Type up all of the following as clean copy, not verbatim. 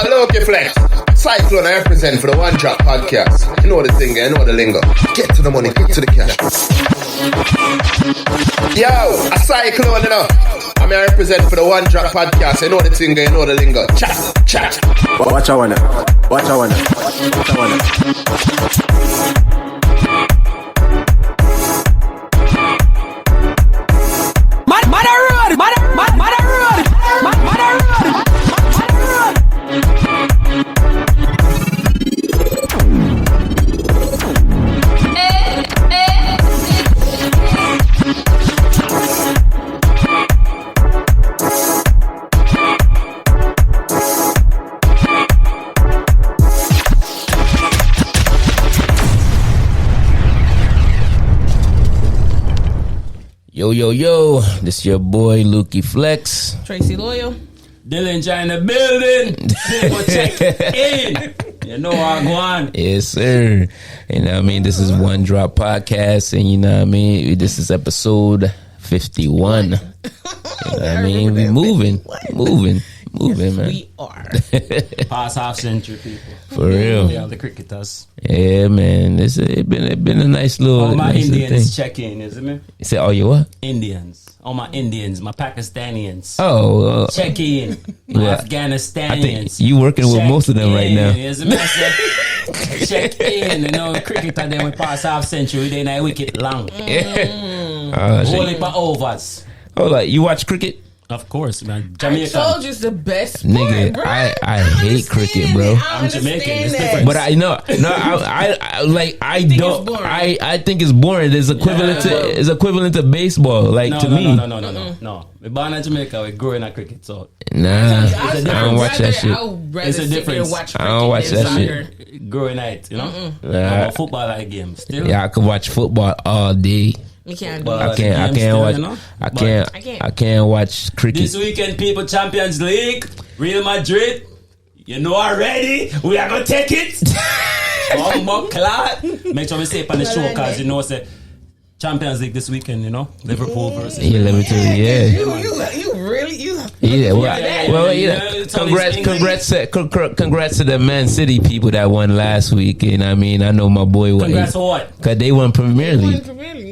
Yo, Loki Flex. Cyclone, I represent for the One Drop Podcast. You know the thing, you know the lingo. Get to the money, get to the cash. Yo, a Cyclone, you know. I mean, I represent for the One Drop Podcast. You know the thing, you know the lingo. Chat. Watch out, watch out. Yo, this your boy Lukey Flex. Tracy Loyal. Dylan in the building. People check in. You know how I go on. Yes, sir. You know what I mean? This is One Drop Podcast, and you know what I mean? This is episode 51. You know what I mean? We moving, Yes, man. we are. Past half century, people. For real. Yeah, the cricketers. Yeah, man. It's been a nice little. All my nice Indians thing. check in, isn't it? You say, oh, you what? Indians. All my Indians, my Pakistanians. Oh, Check in. My well, Afghanistanians. I think you working with most of them right now. Isn't it? Check in. You know, cricketer then we pass half century, then I wicket long. Whole heap of overs. Oh, like you watch cricket? Of course, man. I Jamaica. told you it's the best sport, Nigga, bro. I hate cricket, bro. I'm Jamaican. It's different. But I don't. boring. I think it's boring. It's equivalent to baseball. Like No, to no, me. No. We're born in Jamaica. We're growing up cricket. So Nah, I don't watch that shit. I would rather It's a sit there difference. and watch I don't watch cricket that than shit. soccer. growing night, you know. Nah. Football like game still. Yeah, I could watch football all day. We can't do Well, that. I can't still, watch. you know? I can't watch cricket. This weekend, people, Champions League, Real Madrid. You know already. We are gonna take it. Bombo Clot. Make sure we say it on the show, cause you know say Champions League this weekend. You know, Liverpool versus. Yeah, let me tell you. Yeah. You really Yeah, well, yeah. congrats to the Man City people that won last week. And I mean, I know my boy won. Congrats for what? Cause they won Premier League.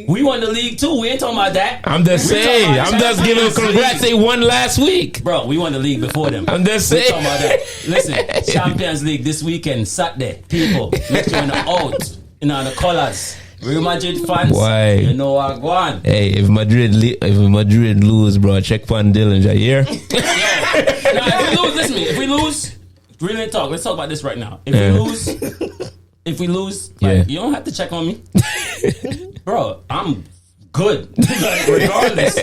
We won the league too. We ain't talking about that. I'm just saying. I'm just giving congrats. They won last week. Bro, we won the league before them. I'm just We saying. talking about that. Listen, Champions League this weekend, Saturday. People, make sure you're out. You know, the colours. Real Madrid fans. Why? You know what go on. Hey, if Madrid lose, bro, check for Dylan. You hear? Now, if we lose, listen to me. If we lose, really talk. Let's talk about this right now. If we lose, like, you don't have to check on me, bro. I'm good, like, regardless.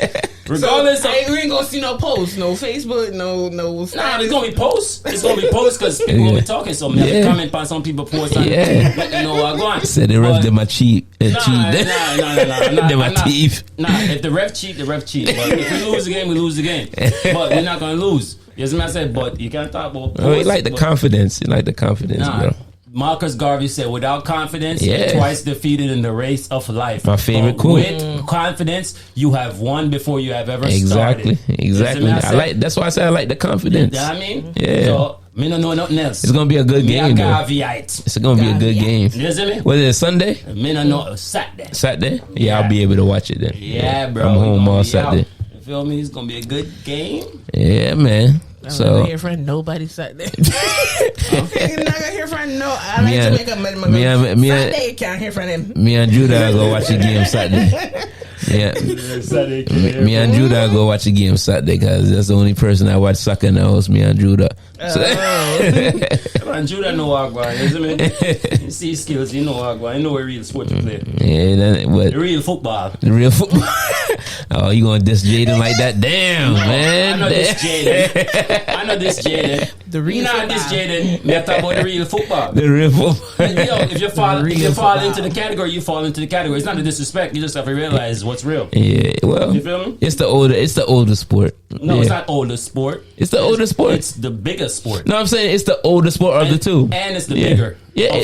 So, we ain't gonna see no posts, no Facebook, no. Nah, there's gonna be posts. It's gonna be posts because people gonna be talking. So, me have to comment on some people post and let you know what go on. Said the ref them a cheat. Nah. Them a thief. Nah, if the ref cheat, the ref cheat. But if we lose the game, we lose the game. But we're not gonna lose. Yes, man, I said, but you can't talk about. Oh, you like the confidence. You like the confidence, bro. Marcus Garvey said, without confidence, you're twice defeated in the race of life. My favorite but quote. With confidence, you have won before you have ever started. Exactly. That's why I said I like the confidence. You know what I mean? Yeah. So, me don't know nothing else. It's gonna be a good game, though. It's gonna be a good game. You see me? Was it Sunday? Me don't know. Saturday. Saturday? Yeah, I'll be able to watch it then. Yeah, bro. I'm home all Saturday. You feel me? It's gonna be a good game. Yeah, man. I'm not gonna hear from nobody Saturday. I'm not gonna hear from no. I like to make a Saturday. Can't hear from them. Me and Judah go watch the game Saturday. Yeah, me and Judah go watch the game Saturday because that's the only person I watch soccer in the house. Me and Judah. And Judah know what going, isn't it? You see skills, you know what going. You know what real sport you play. Yeah, but the real football. The real football. Oh, you gonna diss Jaden like that? Damn, man. I know this Jaden. The real football. This Jaden. Me talk about the real football. The real football. If you fall into the category, you fall into the category. It's not a disrespect. You just have to realize what's real. Yeah, well, you feel me? It's the older sport. No, it's not older sport. It's the older sport. It's the bigger sport. No, I'm saying it's the older sport of the two. And it's the bigger of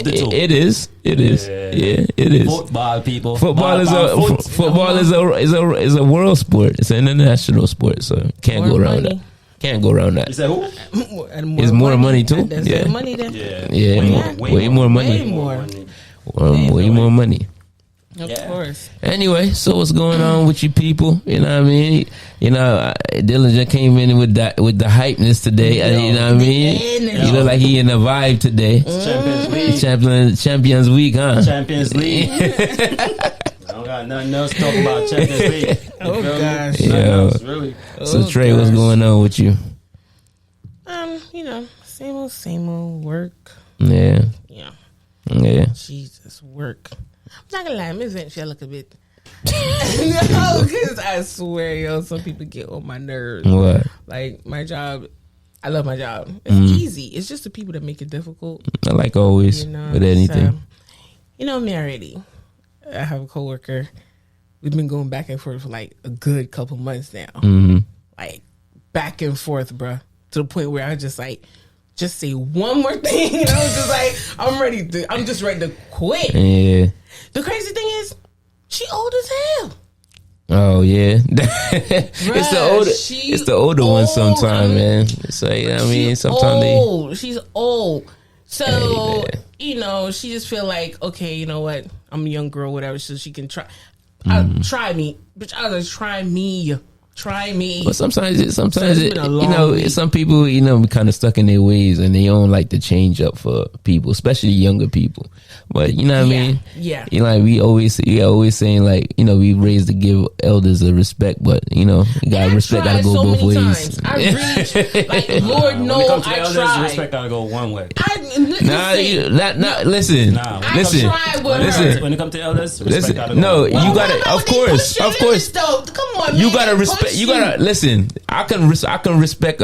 the two. It is. Yeah, it is. Football, people. Football is a world sport. It's an international sport, so can't go around that. Can't go around You that. said who? It's more money too. That's Yeah. money then. Yeah, way more money. Way more. Way more money. Of course. Anyway, so what's going on with you people? You know what I mean? You know, Dylan just came in with the hypeness today. You know what I mean? He look like he in the vibe today. Champions League. Champions Week, huh? Champions League. I don't got nothing else to talk about Champions League. Oh gosh. Yeah. Really. So Trey, what's going on with you? You know, same old work. Yeah. Yeah. Jesus, work. I'm not gonna lie, Miss Vent, I look a bit. No, because I swear, yo, some people get on my nerves. What? Like my job, I love my job. It's easy. It's just the people that make it difficult. Like always, You know, with anything. so, you know me already. I have a coworker. We've been going back and forth for like a good couple months now. Mm-hmm. Like back and forth, bruh. To the point where I just like, just say one more thing, and I was just like, I'm just ready to quit. Yeah. The crazy thing is, she old as hell. Oh yeah, it's the older one sometimes, man. It's like, I mean, sometimes she's old. So Hey, you know, she just feel like, okay, you know what? I'm a young girl, whatever. So she can try. Try me, bitch. I was like, try me. But sometimes it's been a you long know, week. some people, you know, kind of stuck in their ways and they don't like to change up for people, especially younger people. But you know what I mean? Yeah. You know, like we always saying, like, you know, we raised to give elders a respect, but you know, you got respect gotta go both ways. I reached, like, Lord When it knows comes to the I elders, tried. respect gotta go one way. Listen. Listen. tried with Listen. her. When it comes to elders, respect Listen, gotta go no, one way. you gotta, of course. Though. Come on, You man. gotta They respect. push You gotta listen. I can respect.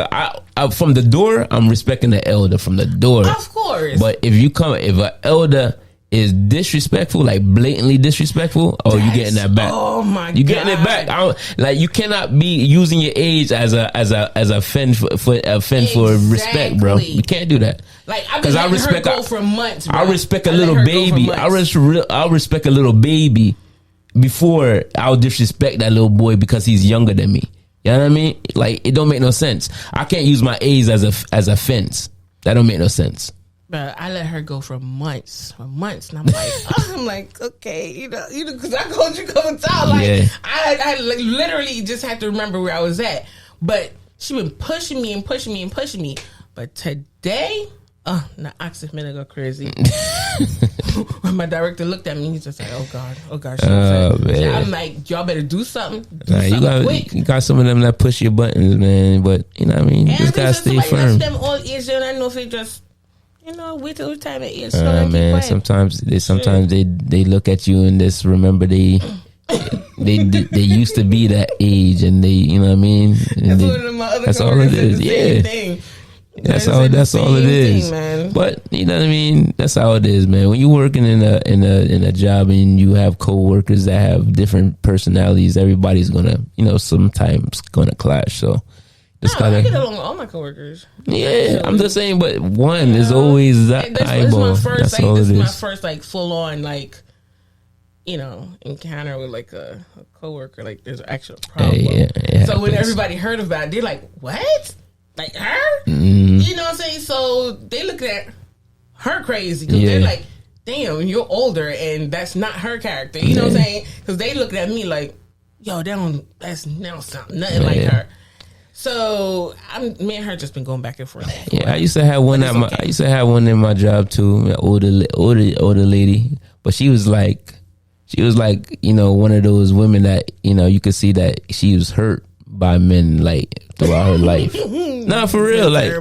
From the door, I'm respecting the elder from the door. Of course. But if an elder is disrespectful, like blatantly disrespectful, oh, you getting that back. Oh my god, you getting it back. Like you cannot be using your age as a fend for respect, bro. Exactly. You can't do that. Like I've been letting her go for months. Bro. I respect a let little her go for baby. months. I respect a little baby before I'll disrespect that little boy because he's younger than me. You know what I mean? Like, it don't make no sense. I can't use my age as a fence. That don't make no sense. But I let her go for months, and I'm like, okay, you know, because I called you a couple times. Like, Yeah. I like, literally just had to remember where I was at. But she been pushing me and pushing me and pushing me. But today, now oxygen go crazy. When my director looked at me, he's just like, oh god. Man. I'm like, y'all better do something. You got some of them that push your buttons, man. But you know what I mean? You just gotta stay firm. Them all age, and I know if they just, you know, wait till retirement age. Man, sometimes they look at you and just remember they used to be that age, and they, you know what I mean? And that's all it is. Yeah. That's all it is. Man. But you know what I mean? That's how it is, man. When you're working in a job and you have coworkers that have different personalities, everybody's gonna, you know, sometimes gonna clash. So just I get gotta. along with all my coworkers. Yeah, I'm just saying, but one is always that eyeball. That's all it This is my is. first like full on like, you know, encounter with like a coworker. Like there's an actual problem. Yeah, so when happens. everybody heard about it, they're like, "What? Like her?" Mm-hmm. You know what I'm saying? So they look at her crazy because Yeah. they're like, "Damn, you're older, and that's not her character." You know what I'm saying? Because they look at me like, "Yo, that's now sound nothing like her." So me and her just been going back and forth. Yeah, I used to have one at I used to have one in my job too, an older lady, but she was like, you know, one of those women that, you know, you could see that she was hurt by men like throughout her life. Nah, for real, like,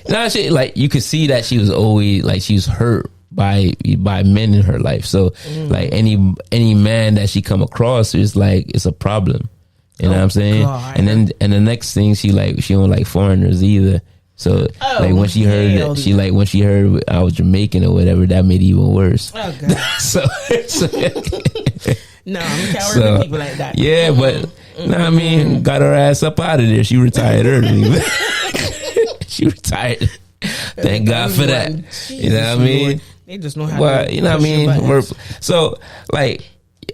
nah, she, like, you could see that she was always like, she was hurt by men in her life. So like any man that she come across is like, it's a problem. You know what I'm saying? God. And the next thing, she don't like foreigners either. So like when she heard I was Jamaican or whatever, that made it even worse. Oh god. so No, I'm coward with people like that. yeah, but I mean, got her ass up out of there. She retired early. She retired. Thank God for that. You know what I mean? They just know how Well, to you know what I push your mean? buttons. So, like,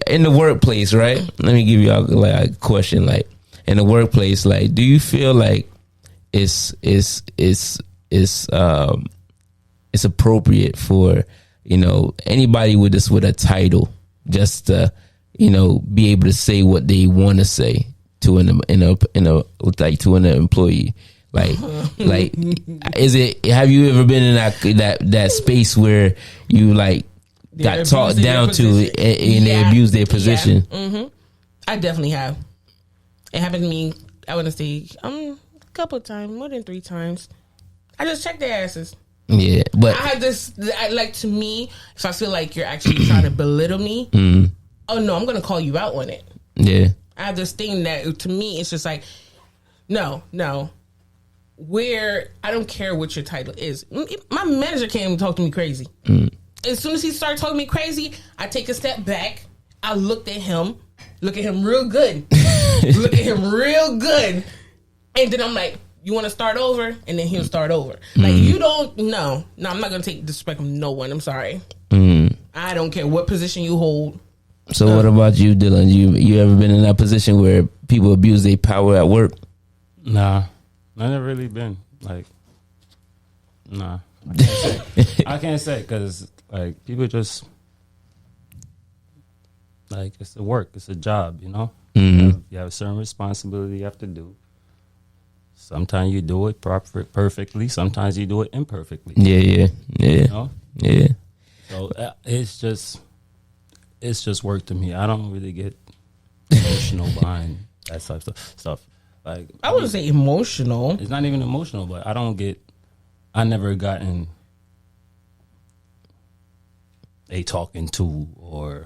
in the workplace, right? Let me give y'all like a question. Like, in the workplace, like, do you feel like it's appropriate for, you know, anybody with a title just to, you know, be able to say what they want to say to an employee. Like is it, have you ever been in that space where you like got talked down to and they abused their position? Yeah. I definitely have. It happened to me, I want to say a couple of times, more than 3 times. I just checked their asses. Yeah, but I had this, like, to me, if I feel like you're actually trying to belittle me, oh no, I'm going to call you out on it. Yeah. I have this thing that, to me, it's just like, no. Where I don't care what your title is. My manager can't even talk to me crazy. As soon as he started talking to me crazy, I take a step back. I look at him real good. And then I'm like, you want to start over? And then he'll start over. Like, you don't, no, I'm not going to take disrespect from no one. I'm sorry. I don't care what position you hold. So what about you, Dylan? You ever been in that position where people abuse their power at work? Nah, I never really been. Like, nah, I can't say because like people just like it's a work, it's a job, you know. You have a certain responsibility you have to do. Sometimes you do it perfectly. Sometimes you do it imperfectly. Yeah. You know? Yeah. So it's just work to me. I don't really get emotional behind that type of stuff. Like, I wouldn't say emotional. It's not even emotional, but I never gotten a talking to or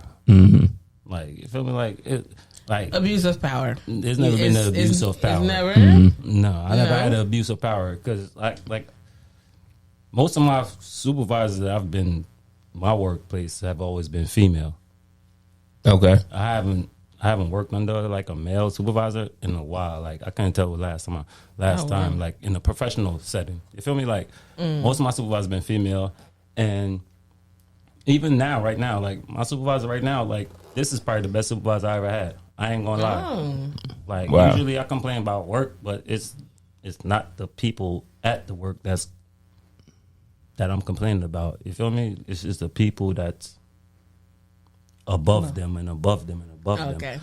like, you feel me? Like it, like abuse of power. There's never been an abuse of power. It's never. No, I never had an abuse of power because like most of my supervisors that I've been my workplace have always been female. Okay. I haven't worked under like a male supervisor in a while. Like I can't tell what last time like in a professional setting. You feel me? Like most of my supervisors been female, and even now, right now, like my supervisor right now, like this is probably the best supervisor I ever had. I ain't gonna lie. Like usually I complain about work, but it's not the people at the work that I'm complaining about. You feel me? It's just the people that's above them and above them and above them.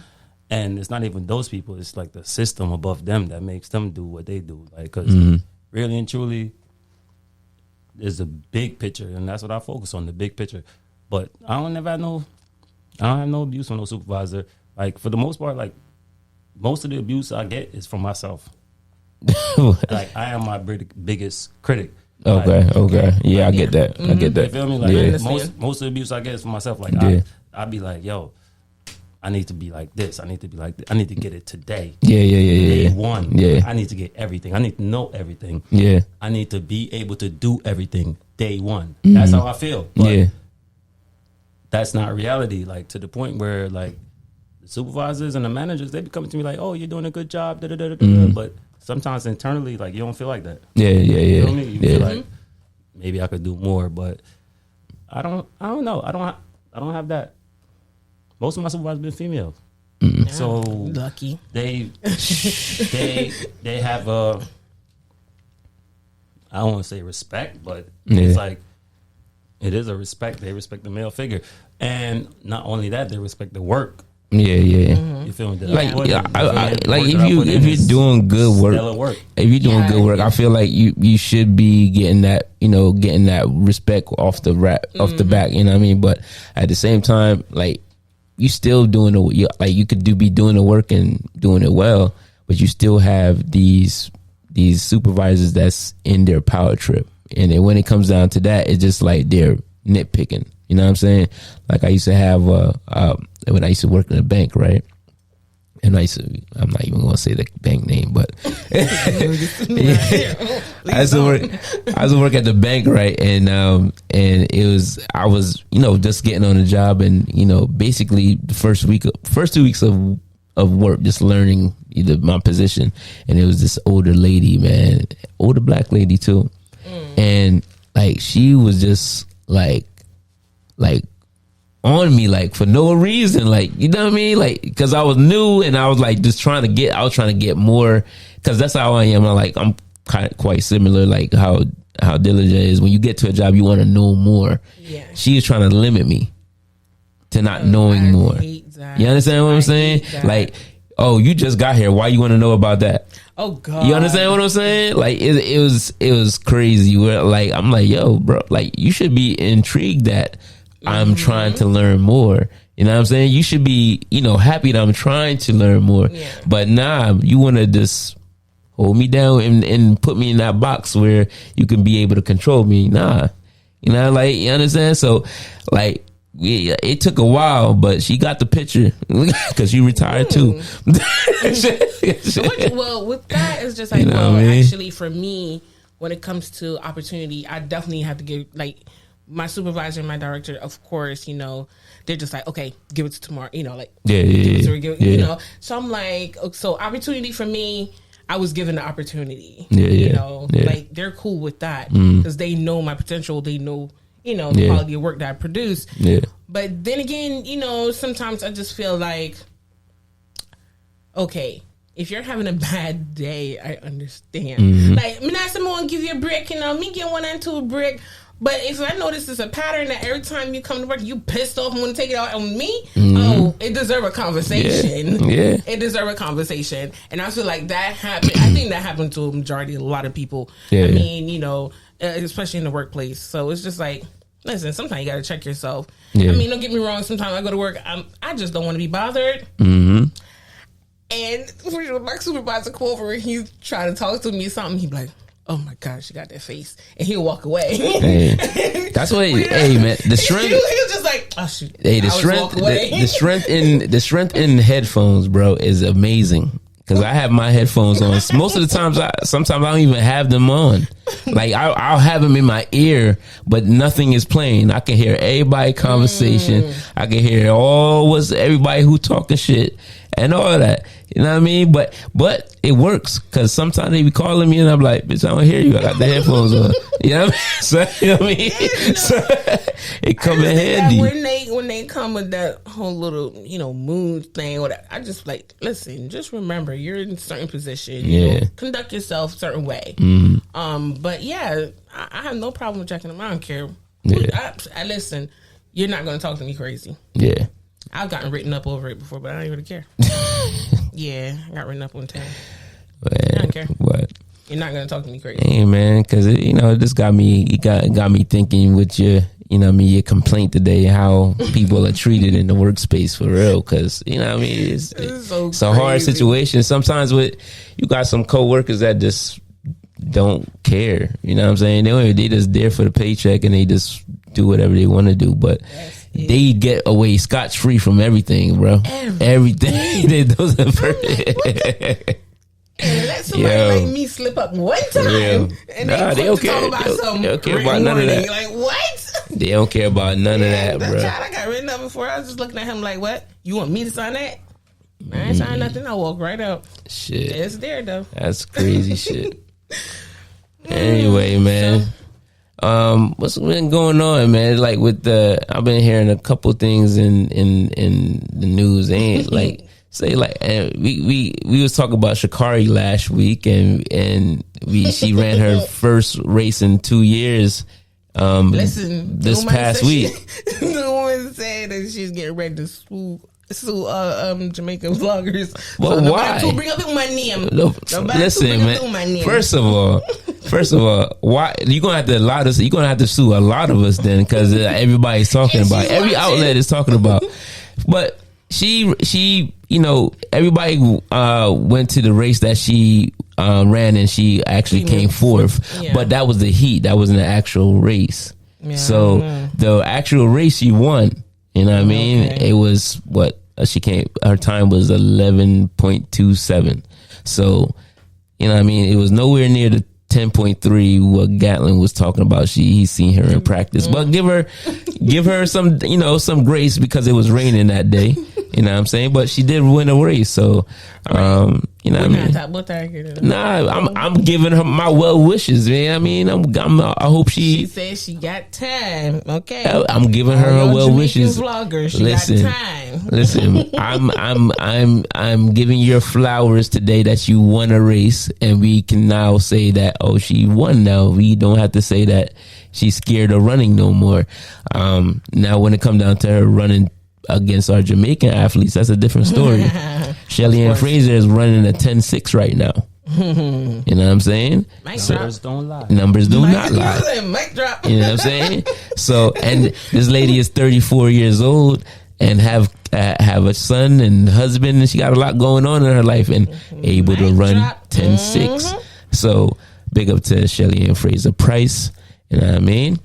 And it's not even those people. It's like the system above them that makes them do what they do. Like, because really and truly, there's a big picture, and that's what I focus on, the big picture. But I don't have no abuse from no supervisor. Like, for the most part, like, most of the abuse I get is from myself. Like, I am my biggest critic. Okay, like, okay. Yeah, I get that. I get that. You feel me? Like, yeah. most of the abuse I get is from myself. Like, I'd be like, yo, I need to be like this. I need to be like this. I need to get it today. Yeah. Day one. Yeah. I need to get everything. I need to know everything. Yeah. I need to be able to do everything day one. That's how I feel. But that's not reality. Like, to the point where, like, the supervisors and the managers, they be coming to me like, oh, you're doing a good job. But sometimes internally, like, you don't feel like that. Yeah. You feel me? You feel like maybe I could do more, but I don't know. I don't have that. Most of my supervisors been females, so lucky. They have a, I don't want to say respect, but it's like it is a respect. They respect the male figure, and not only that, they respect the work. Yeah. You feel me? Like if you're doing good work, if you're doing good work, I feel like you should be getting that respect off the back. You know what I mean? But at the same time, like, you still doing you could be doing the work and doing it well, but you still have these supervisors that's in their power trip, and then when it comes down to that, it's just like they're nitpicking. You know what I'm saying? Like, I used to have when I used to work in a bank, right? And I'm not even going to say the bank name, but I used to work at the bank, right? And I was just getting on the job, and basically the first 2 weeks of work, just learning my position, and it was this older lady, man, older black lady too, and like she was just like on me, like, for no reason, like, you know what I mean, like, because I was new and I was like just trying to get more, because that's how I am. I'm quite similar, like how diligent is. When you get to a job, you want to know more. Yeah. She is trying to limit me to not knowing more. You understand what I'm saying? Like, oh, you just got here. Why you want to know about that? Oh God. You understand what I'm saying? Like it was crazy. Where like I'm like, yo, bro, like you should be intrigued that I'm trying to learn more. You know what I'm saying? You should be, happy that I'm trying to learn more. Yeah. But nah, you want to just hold me down and put me in that box where you can be able to control me. Nah. Like, you understand? So, like, it took a while, but she got the picture because she retired too. Well, with that, it's just like, actually, for me, when it comes to opportunity, I definitely have to give, like, my supervisor and my director, of course, they're just like, okay, give it to tomorrow, like, So I'm like, so opportunity for me, I was given the opportunity, like they're cool with that because they know my potential. They know, the quality of work that I produce. Yeah. But then again, sometimes I just feel like, okay, if you're having a bad day, I understand. Like, me not someone give you a break, me get one and two break. But if I notice it's a pattern that every time you come to work, you pissed off and want to take it out on me, it deserves a conversation. Yeah. It deserves a conversation. And I feel like that happened. I think that happened to a majority, a lot of people. Yeah. I mean, especially in the workplace. So it's just like, listen, sometimes you got to check yourself. Yeah. I mean, don't get me wrong. Sometimes I go to work, I just don't want to be bothered. And my supervisor come over and he's trying to talk to me something. He'd be like, oh my gosh, she got that face, and he'll walk away. Hey, that's what. Hey, man, the strength. He was just like, oh shoot. Hey, the strength in headphones, bro, is amazing. Because I have my headphones on. Most of the times, sometimes I don't even have them on. Like I'll have them in my ear, but nothing is playing. I can hear everybody conversation. I can hear everybody who talking shit and all of that. You know what I mean? But it works because sometimes they be calling me and I'm like, bitch, I don't hear you. I got the headphones on. You know what I mean? So, you know what I mean? Yeah, so it come in handy. When they come with that whole little, mood thing, whatever, I just like, listen, just remember you're in a certain position. Conduct yourself a certain way. But yeah, I have no problem with checking them. I don't care. Yeah. I listen, you're not going to talk to me crazy. Yeah. I've gotten written up over it before, but I don't really care. Yeah, I got written up one time. I don't care. What? You're not gonna talk to me crazy. Hey man, because it just got me. It got me thinking with your, your complaint today, how people are treated in the workspace for real. Because it's a hard situation. Sometimes you got some coworkers that just don't care. You know what I'm saying? They just there for the paycheck and they just do whatever they want to do, but. They get away scotch-free from everything, bro. Everything. They let somebody like me slip up one time, and they don't care. They don't care about none of that. Like what? They don't care about none of that, bro. I got written up before. I was just looking at him like, "What? You want me to sign that?" I ain't sign nothing. I walk right out. Shit, it's there though. That's crazy shit. Anyway, man. What's been going on, man? Like I've been hearing a couple things in the news, and like say like we was talking about Shikari last week, and she ran her first race in 2 years. Listen, this past week, the woman said that she's getting ready to sue Jamaican vloggers. But why? To bring up my name. Listen, man. First of all, why you gonna have to you're gonna have to sue a lot of us then, because everybody's talking about it. Every outlet is talking about. But she everybody went to the race that she ran, and she actually came fourth. Yeah. But that was the heat. That wasn't the actual race. Yeah, so the actual race she won. You know what I mean? Okay. It was her time was 11.27. So, you know what I mean? It was nowhere near the 10.3 what Gatlin was talking about. He's seen her in practice. But give her some, some grace, because it was raining that day. You You know what I'm saying? But she did win a race, so you know what I mean. I'm giving her my well wishes, man. I mean, I hope She says she got time. Okay, I'm giving her her well wishes. Vlogger, she got time. Listen, I'm giving your flowers today that you won a race, and we can now say that she won. Now we don't have to say that she's scared of running no more. Now when it comes down to her running against our Jamaican athletes, that's a different story. Shelly Ann Fraser is running a 10.6 right now. You know what I'm saying? Numbers don't lie. Numbers do not lie. Mic drop. You know what I'm saying? So, and this lady is 34 years old and have a son and husband, and she got a lot going on in her life and able to run 10.6. So, big up to Shelly Ann Fraser Price. You know what I mean?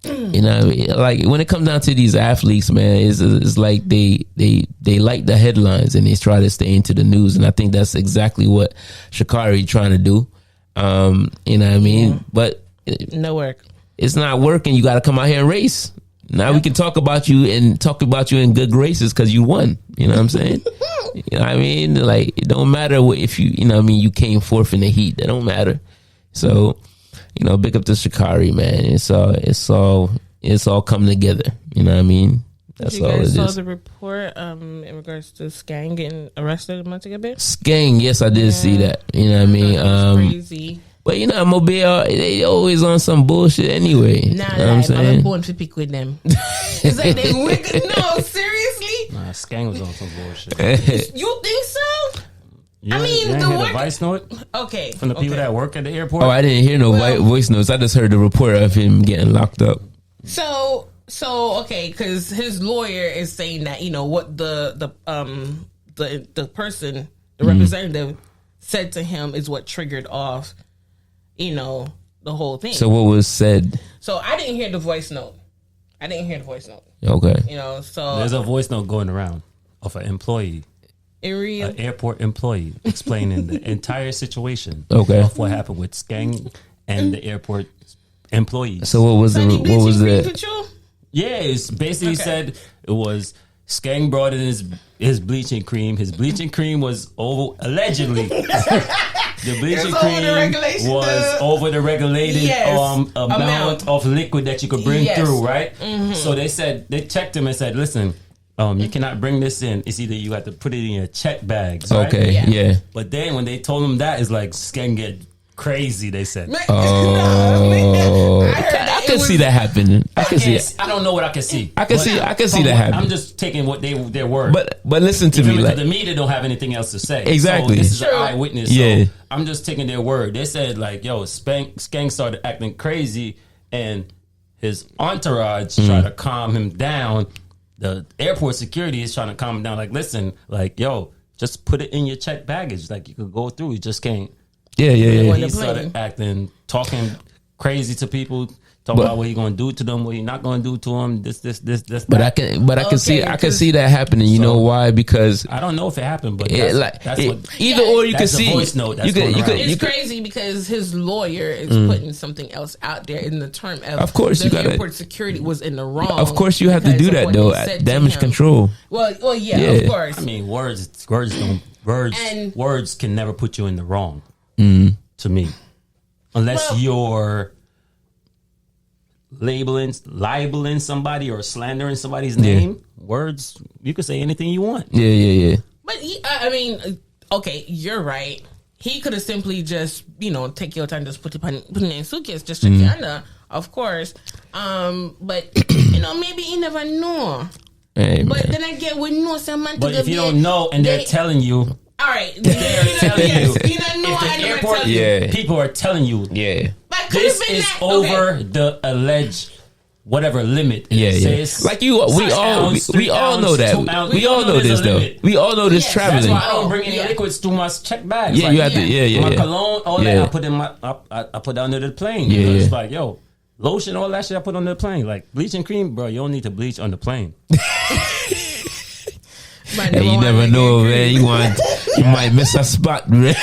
You know, like when it comes down to these athletes, man, it's like they like the headlines and they try to stay into the news, and I think that's exactly what Shikari trying to do. You know what I mean? Yeah. But no work. It's not working. You got to come out here and race. Now we can talk about you in good graces because you won. You know what I'm saying? You know what I mean? Like it don't matter if you know what I mean, you came forth in the heat. That don't matter. So. You know, big up to Shikari, man. It's all coming together. You know what I mean? That's all it is. You guys saw the report in regards to Skeng getting arrested a month ago? Skeng, yes, I did see that. You know what I mean? Crazy. But you know, Mobile, they always on some bullshit anyway. Nah, you know what I'm saying? I'm born to pick with them. It's like they wicked. No, seriously? Nah, Skeng was on some bullshit. You think so? You didn't hear the voice note? Okay. From the people that work at the airport? Oh, I didn't hear no voice notes. I just heard the report of him getting locked up. So okay, because his lawyer is saying that, you know, what the person, the representative said to him is what triggered off, you know, the whole thing. So what was said? So I didn't hear the voice note. Okay. You know, so. There's a voice note going around of an employee. An airport employee explaining the entire situation of what happened with Skeng and the airport employees. So what was the Yeah, it's basically said it was Skeng brought in his bleaching cream. His bleaching cream was allegedly the bleaching cream was over the regulated amount of liquid that you could bring through, right? Mm-hmm. So they checked him and said, listen, you cannot bring this in. It's either you have to put it in your check bags, right? Okay, yeah. But then when they told him that, it's like Skeng get crazy, they said. I can see that happening. I don't know what I can see. I can see that happening. I'm just taking what their word. But listen to me. Like, the media don't have anything else to say. Exactly. So this is an eyewitness. So I'm just taking their word. They said like, yo, Skeng started acting crazy and his entourage tried to calm him down. The airport security is trying to calm him down. Like, listen, like, yo, just put it in your checked baggage. Like, you could go through. You just can't. Yeah. He started acting, talking crazy to people, talking about what he's going to do to them, what he's not going to do to them. This. But I can see that happening. You know why? Because I don't know if it happened, but or you can see. Voice note it's crazy because his lawyer is putting something else out there in the term of course, the airport security was in the wrong. Of course, you have to do that though. Damage control. Well, yeah, of course. I mean, words can never put you in the wrong. To me, unless you're libeling somebody or slandering somebody's name, words, you can say anything you want. Yeah. But I mean, okay, you're right. He could have simply just, you know, take your time, just put it in a suitcase, just check it under, of course. But you know, maybe you never know. Hey, but then again, we know someone. But if you don't know and they're telling you. All right, they're telling you. You don't know, if the airport people are telling you, this is over the alleged whatever limit. Yeah. Like we all know that. We all know this though. We all know this traveling. That's why I don't bring any liquids through my check bags. Yeah, like, you have to. Yeah. My cologne, all that I put in I put under the plane. Yeah. It's like, yo, lotion, all that shit I put on the plane. Like bleaching cream, bro. You don't need to bleach on the plane. Hey, you never know, man. You might miss a spot, man.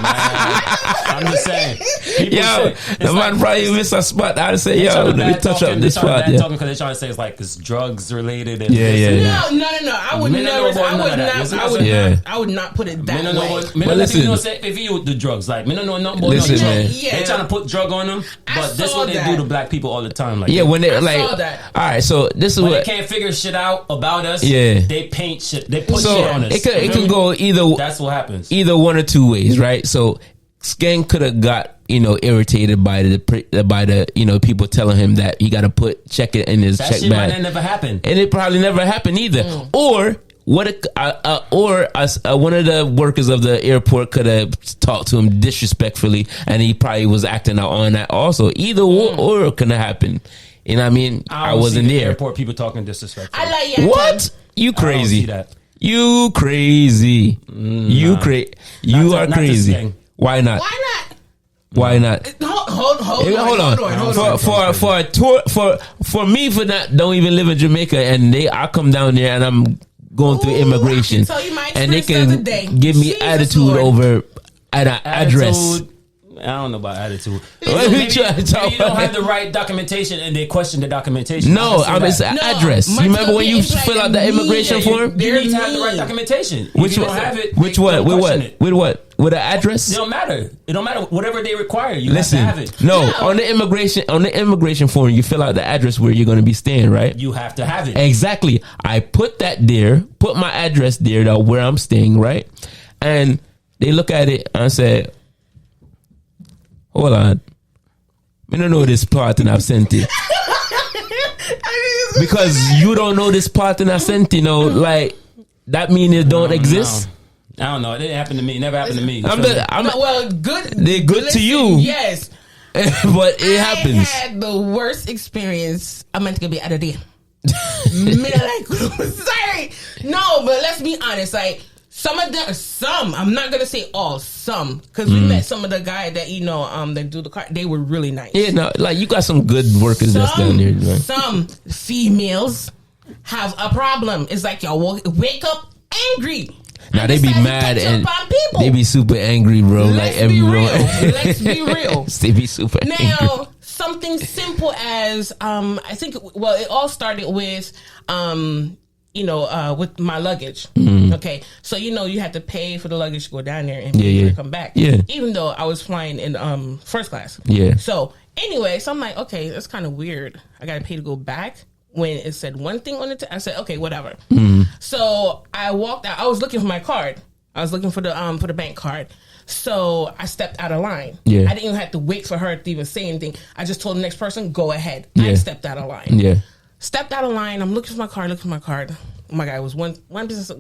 I'm just saying. People Yo, say, the man probably missed a spot. I'd say, they yo, trying to let me bad touch talking- up this they trying to spot. bad Yeah. talking because they're trying to say it's like it's drugs related. And Yeah, this yeah, and yeah. that. No. I would Men don't know never. about I none would of that. not. Listen, I would yeah. not. I would not put it that Men don't know way. what. Men Well, don't let people listen. say if you the drugs. Like men don't know nothing about Listen, no drugs. man. Yeah. They trying to put drug on them, I but this saw what they that. do to black people all the time. Like Yeah, when they I like, saw that. all right, so this is when what. they can't figure shit out about us, Yeah. they paint shit. They put So shit on us. it can go either That's what happens. either one or two ways, right? So Skeng could have got irritated by the people telling him that he got to check it in his That check shit might bag, never happen. and it probably never happened either. Or one of the workers of the airport could have talked to him disrespectfully, and he probably was acting out on that also. Either or could have happened. You know what I mean? I don't wasn't see the there. Airport people talking disrespectful. I like your What? You I don't crazy? see that. You crazy? You crazy? You Not are to- not to crazy. Skeng. Why not? Why not? Why not? Hold on. For me, for that, don't even live in Jamaica, and I come down there and I'm going through Ooh, immigration, I can tell you my and they experience the can other day. give me Jesus attitude Lord. over an address. Attitude, I don't know about attitude. What maybe, we trying to talk maybe you don't about? have the right documentation, and they question the documentation. No, I can it's see an that. address. You remember when you fill out the immigration form? You need to have the right documentation. If Which you one? don't have it, Which they one? don't With question what? it. With what? With an address? It don't matter. It don't matter. Whatever they require, you Listen, have to have it. no, Yeah. on the immigration form, you fill out the address where you're going to be staying, right? You have to have it. Exactly. I put that there, put my address there, though, where I'm staying, right? And they look at it and say, hold on. I don't know this part and I've sent it. Because you don't know this part and I sent it, like, that mean it don't exist? I don't know. It didn't happen to me. It never happened to me. Well, good. They're good to you. Yes. But it happens. I had the worst experience. I meant to be out of there. Sorry. No, but let's be honest. Like, some of them, I'm not gonna say all, some, because we met some of the guys that that do the car. They were really nice. Yeah, no, like you got some good workers that's down there. Right? Some females have a problem. It's like y'all wake up angry. Now they be decide to mad catch and up on people. they be super angry, bro. Let's like be everyone. real. Let's be real. They be super angry. Now, something simple as I think. Well, it all started with with my luggage. Okay, so you had to pay for the luggage to go down there and pay to come back. Yeah. Even though I was flying in first class. Yeah. So anyway, so I'm like, okay, that's kind of weird. I got to pay to go back when it said one thing on it. I said, okay, whatever. So I walked out. I was looking for my card. I was looking for the bank card. So I stepped out of line. Yeah. I didn't even have to wait for her to even say anything. I just told the next person, go ahead. Yeah. I stepped out of line. Yeah. Stepped out of line. I'm looking for my card. Oh my God, it was one business.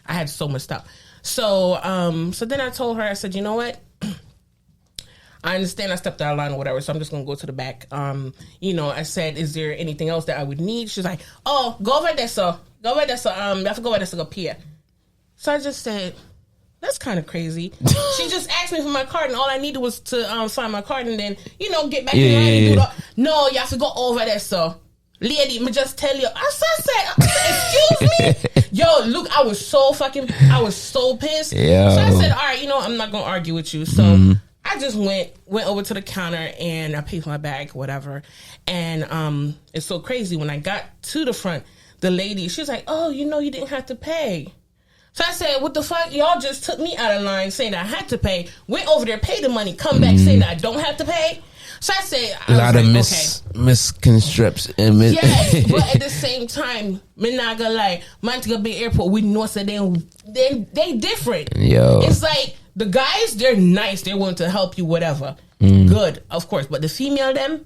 I had so much stuff. So then I told her, I said, you know what? I understand I stepped out of line or whatever, so I'm just gonna go to the back. I said, is there anything else that I would need? She's like, oh, go over there, sir. Go over there, sir. I have to go over there, sir, up here. So I just said, that's kind of crazy. She just asked me for my card, and all I needed was to find my card and then, get back in line and do that. No, you have to go over there, sir. Lady, me just tell you. I said, excuse me? Yo, look, I was so pissed. Yo. So I said, all right, I'm not going to argue with you. So I just went over to the counter and I paid for my bag, whatever. And it's so crazy. When I got to the front, the lady, she was like, oh, you didn't have to pay. So I said, what the fuck? Y'all just took me out of line saying that I had to pay. Went over there, paid the money, come back saying that I don't have to pay. So I said, A lot of misconstructions. Yes, but at the same time, me not gonna lie, Montego Bay Airport, we know so they different. Yo. It's like the guys, they're nice, they want to help you, whatever. Good, of course. But the female them,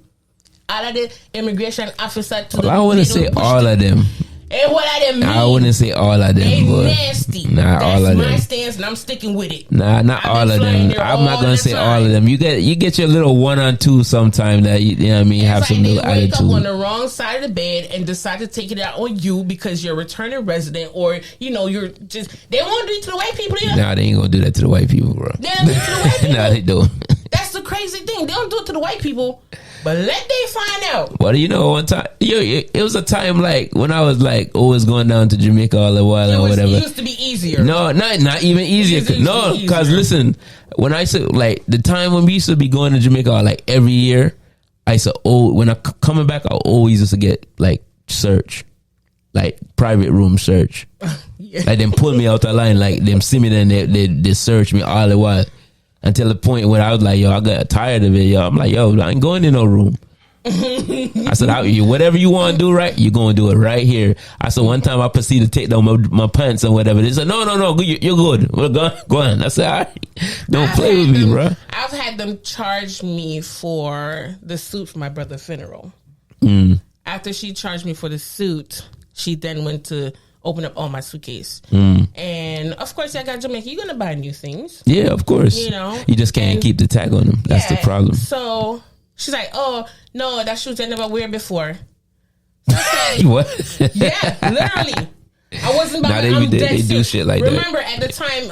all of the immigration officer I wouldn't say all of them. And what I didn't mean. I wouldn't say all of them. They But nasty. Nah, That's all of my them. stance, and I'm sticking with it. Nah, not I've all been of flying them. there I'm not all gonna the say time. all of them. You get your little 1 or 2 sometime that you know what I mean, have It's some like little they wake up on attitude. the wrong side of the bed and decide to take it out on you because you're a returning resident, or you're just they won't do it to the white people. Yeah, Nah, they ain't gonna do that to the white people, bro. they don't do it to the white people. Nah, they don't. That's the crazy thing. They don't do it to the white people. But let they find out. Well, you know, one time, it was a time like when I was like always going down to Jamaica all the while or whatever. It used to be easier. No, not even easier. No, because listen, when I said like the time when we used to be going to Jamaica like every year, I used to when I coming back, I always used to get like search, like private room search. Yeah. Like them pull me out the line, like them see me then they search me all the while until the point where I was like, yo, I got tired of it, yo. I'm like, yo, I ain't going in no room. I said, whatever you want to do, right? You're going to do it right here. I said, one time I proceeded to take down my pants and whatever. They said, no, you're good. We're go on. I said, all right, don't play with me, bro. I've had them charge me for the suit for my brother's funeral. After she charged me for the suit, she then went to open up all my suitcase. And of course, I got Jamaica. You're going to buy new things. Yeah, of course. You know, you just can't keep the tag on them. That's the problem. So she's like, oh, no, that shoes I never wear before. So I said, what? Yeah, literally. I wasn't about to. They do shit like Remember, at the time,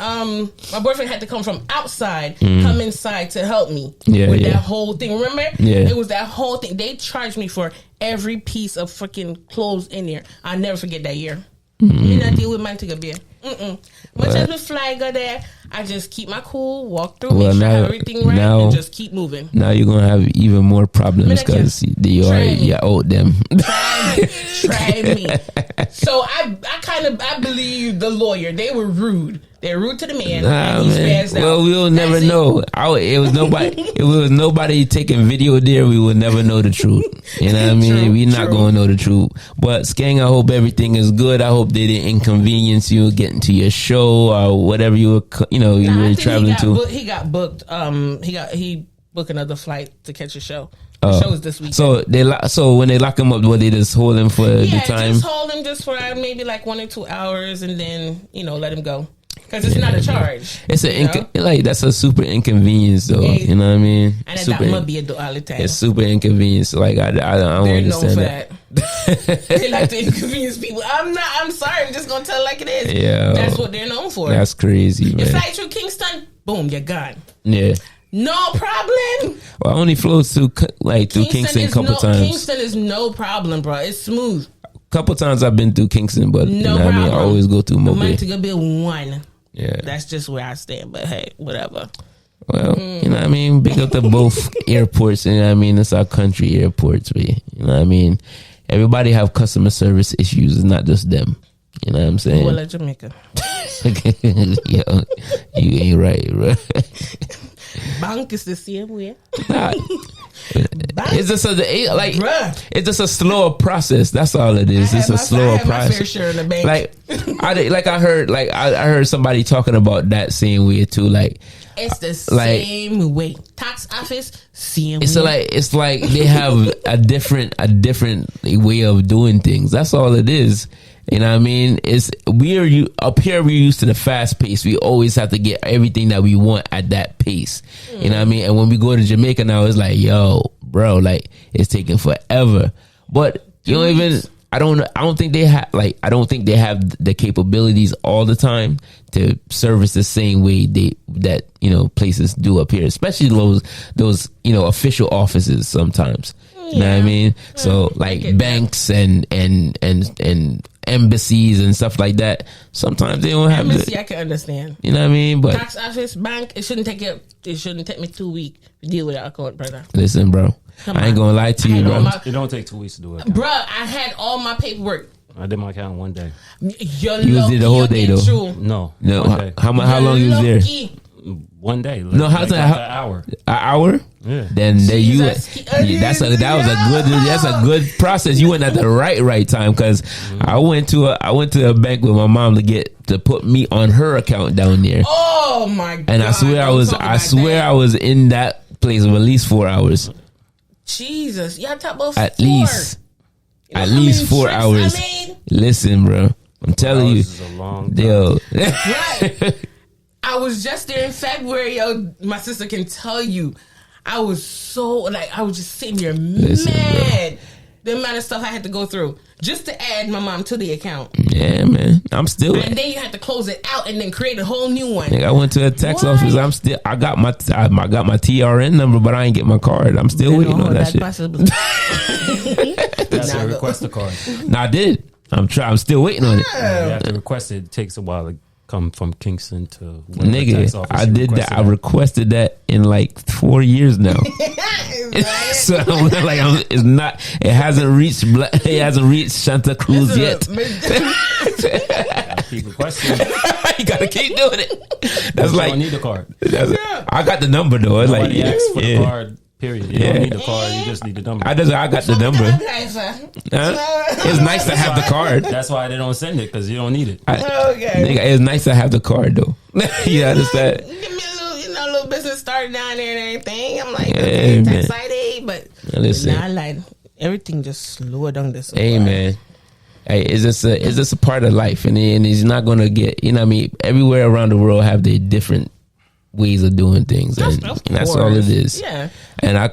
my boyfriend had to come from outside, come inside to help me with that whole thing. Remember? Yeah. It was that whole thing. They charged me for every piece of freaking clothes in there. I'll never forget that year. Me not deal with man to go beer. Much as we fly go there, I just keep my cool, walk through, make sure I have everything right, and just keep moving. Now you're gonna have even more problems because you owed them. Try me. So I believe the lawyer. They were rude. They're rude to the man. And he spazzed out. Well, we'll never know. It was nobody. It was nobody taking video there. We will never know the truth. You know what I mean? We're not going to know the truth. But Skeng, I hope everything is good. I hope they didn't inconvenience you getting to your show or whatever you were. You were traveling to. He got booked. He booked another flight to catch a show. The show is this weekend. So when they lock him up, will they just hold him for the time? Just hold him just for maybe like 1 or 2 hours, and then let him go. Because it's not a charge. It's that's a super inconvenience though. You know what I mean? And that must be a do all the time. It's super inconvenience. Like I don't understand that. They like to inconvenience people. I'm sorry. I'm just gonna tell it like it is. Yeah, that's what they're known for. That's crazy, man. You fly through Kingston, boom, you're gone. Yeah. No problem. Well, I only flew through Kingston a couple times. Kingston is no problem, bro. It's smooth. Couple times I've been through Kingston, but I always go through Mobile. I'm to go be one. Yeah, that's just where I stand. But hey, whatever. Well, you know what I mean? Big up to both airports. You know what I mean? It's our country airports. You know what I mean? Everybody have customer service issues. It's not just them. You know what I'm saying? Well, Jamaica. Yo, you ain't right, bro. Bank is the same way. It's just it's just a slower process. That's all it is. It's a slower process. Fair share in the bank. I heard somebody talking about that same way too. Like it's the same way. Tax office, same way. It's like they have a different way of doing things. That's all it is. You know what I mean? Up here we're used to the fast pace. We always have to get everything that we want at that pace. You know what I mean? And when we go to Jamaica now, it's like, yo, bro, like it's taking forever. But I don't think they have the capabilities all the time to service the same way that places do up here, especially those official offices sometimes. You know what I mean? So like banks and embassies and stuff like that. Sometimes they don't have embassy. I can understand. You know what I mean? But tax office, bank, it shouldn't take me 2 weeks to deal with that account, brother. Listen, bro. I ain't gonna lie to you, bro. It don't take 2 weeks to do it. Bro, I had all my paperwork. I did my account one day. You did the whole day though? True. No. How long you was there? 1 day. No, how's that? An hour. An hour? Yeah. Then that's a good process. You went at the right time because I went to a bank with my mom to put me on her account down there. Oh my god! And I swear I was in that place for at least 4 hours. Jesus, y'all talk about at least 4 hours. Listen, bro, I'm telling you, is a long time. Yo. Right. I was just there in February. Yo, my sister can tell you, I was so I was just sitting there mad. the amount of stuff I had to go through just to add my mom to the account. Yeah, man. I'm still. And then you had to close it out and then create a whole new one. Nigga, I went to a tax office. I got my TRN number, but I ain't get my card. I'm still waiting on that shit. That's a request a card. No, I did. I'm still waiting on it. You have to request it. It takes a while to come from Kingston to nigga. I did that. I requested that in like 4 years now. So like, it's not. It hasn't reached. It hasn't reached Santa Cruz yet. Keep requesting. You gotta keep doing it. That's you like don't need a card. I got the number though. It's Nobody like asks for the card. Period. You don't need the card. You just need the number. I got the number. Huh? It's nice to have the card. That's why they don't send it because you don't need it. Nigga, it's nice to have the card though. You understand? Give me a little business started down there and everything. I'm like, hey, okay, tax ID, but listen, nah, like everything just slowed down this. Hey man. Hey, it's just a part of life, and he's not gonna get. You know what I mean? Everywhere around the world have their different ways of doing things, and that's all it is. Yeah. And I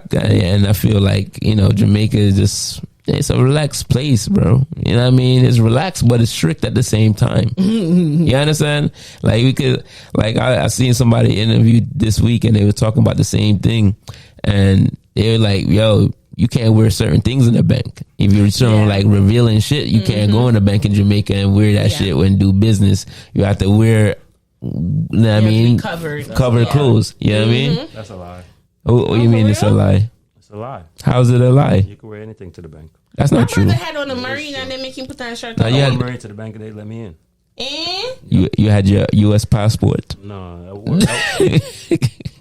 feel like, you know, Jamaica is just, it's a relaxed place, bro. You know what I mean? It's relaxed, but it's strict at the same time. You understand? Like we could, like I seen somebody interviewed this week, and they were talking about the same thing, and they were like, "Yo, you can't wear certain things in the bank. If you're showing like revealing shit, you can't go in the bank in Jamaica and wear that shit when do business. You have to wear." You know what I mean? Covered clothes. You know what I mean? That's a lie. Oh, you mean it's a lie? It's a lie. How's it a lie? You can wear anything to the bank. That's not true. My brother had on a marine and they make him put on a shirt. No, I went marine to the bank and they let me in. And? You had your U.S. passport. No.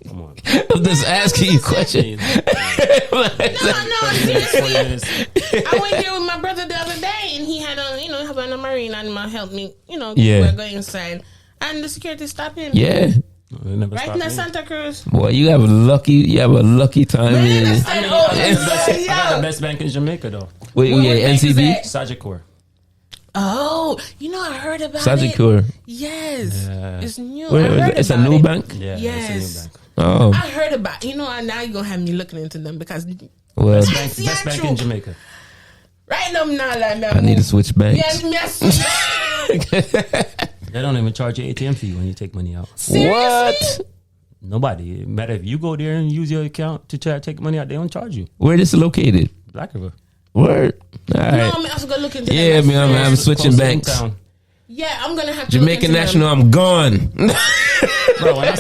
Come on. I'm just asking you questions. No, seriously. I went there with my brother the other day and he had on a marine animal help me, we're going inside. And the security stopped him. Yeah. Right in the Santa Cruz. Boy, you have a lucky time. I got the best bank in Jamaica though. Wait, NCB? Sagicor. Oh, I heard about Sagicor. it. Yes. Yeah. It's new. It's a new bank? Yeah, yes. it's a new bank. Oh. I heard about now you're going to have me looking into them because best bank in Jamaica. Right now, I need to switch banks. They don't even charge you ATM fee when you take money out. Seriously? What? Nobody. Matter if you go there and use your account to try to take money out, they don't charge you. Where is this located? Black River. Word. All right. No, I'm also going to look into yeah, that. I'm switching banks. Yeah, I'm going to have to Jamaica National, I'm gone. Bro, when I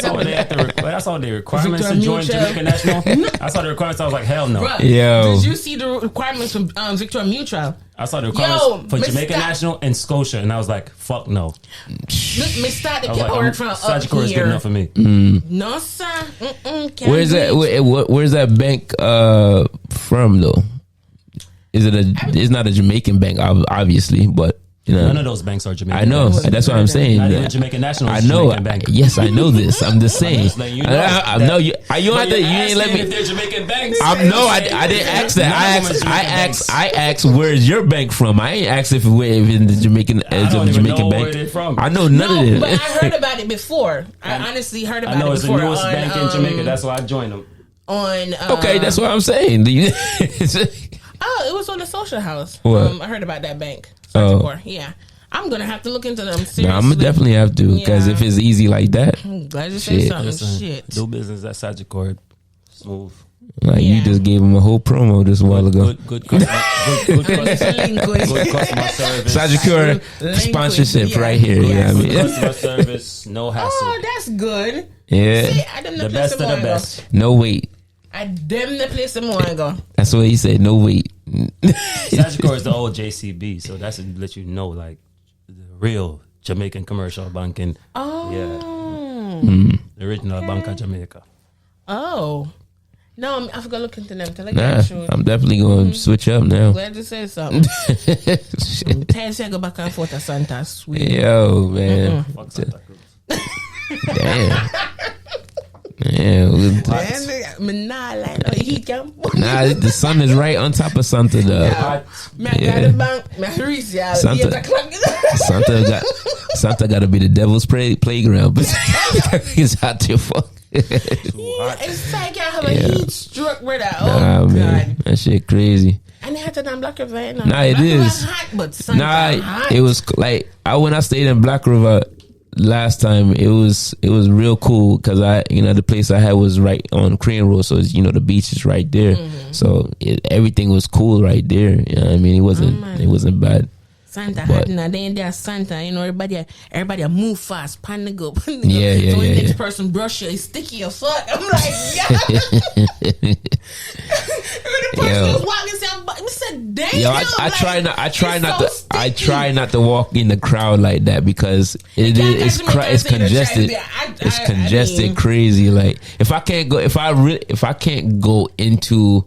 saw the requirements to join Jamaica National, I saw the requirements, I was like, hell no. Bruh, Yo. Did you see the requirements from Victoria Mutual? I saw the requirements for Jamaica National and Scotia, and I was like, fuck no. Look, Mr. The I was from like, up Sagicor is good here. enough for me. No, sir. Where's that bank from though? It's not a Jamaican bank, obviously, but none of those banks are Jamaican. I know. Banks. That's what I'm saying. Not even Jamaica National. I know. Jamaican bank. Yes, I know this. I'm just saying. You you ain't let me. If they're Jamaican banks. I didn't ask that. I asked where's your bank from. I ain't asked if it's the Jamaican I don't even know bank. where they're from. I know none of it. But I heard about it before. I honestly heard about it before. I know it's the newest bank in Jamaica. That's why I joined them. Okay, that's what I'm saying. It was on the Social House. What? I heard about that bank. Yeah. I'm going to have to look into them seriously. I'm going to definitely have to, because if it's easy like that. I'm glad you said something. Shit. Do business at Sagicor. Smooth. Like you just gave him a whole promo this while ago. Good customer service. Sagicor sponsorship right here. You know what I mean? Customer service, no hassle. Oh, that's good. Yeah. See, the best of the best. No wait. I dem the place some more and go. That's what he said. No wait. Sagicor is the old JCB, so that's to let you know, like the real Jamaican commercial banking. Oh, yeah, the original Bank of Jamaica. Oh, no, I forgot to look into them. I'm definitely going to switch up now. Glad you said something. I'm tired to go back and forth to Santa. Sweet. Yo, man. Fuck Santa Cruz. Damn. Yeah, the sun is right on top of Santa though. Santa got to be the devil's playground, but it's hot to fuck. It's like I have a heat stroke, brother. Oh man, God, that shit crazy. And hotter than Black River. You know? Nah, it Black River is. hot, but Santa hot. It was like when I stayed in Black River last time, it was real cool because the place I had was right on Crane Road, so it's, the beach is right there. So everything was cool right there. You know what I mean? It wasn't bad. Santa hot now. Then there's Santa. Everybody move fast. Pan the go. Yeah. So when the next person brush you, it's sticky as fuck. I'm like, yeah. When the person was walking, I said, damn. Yo, I try not to walk in the crowd like that because it's congested. It's congested, crazy. Like if I can't go into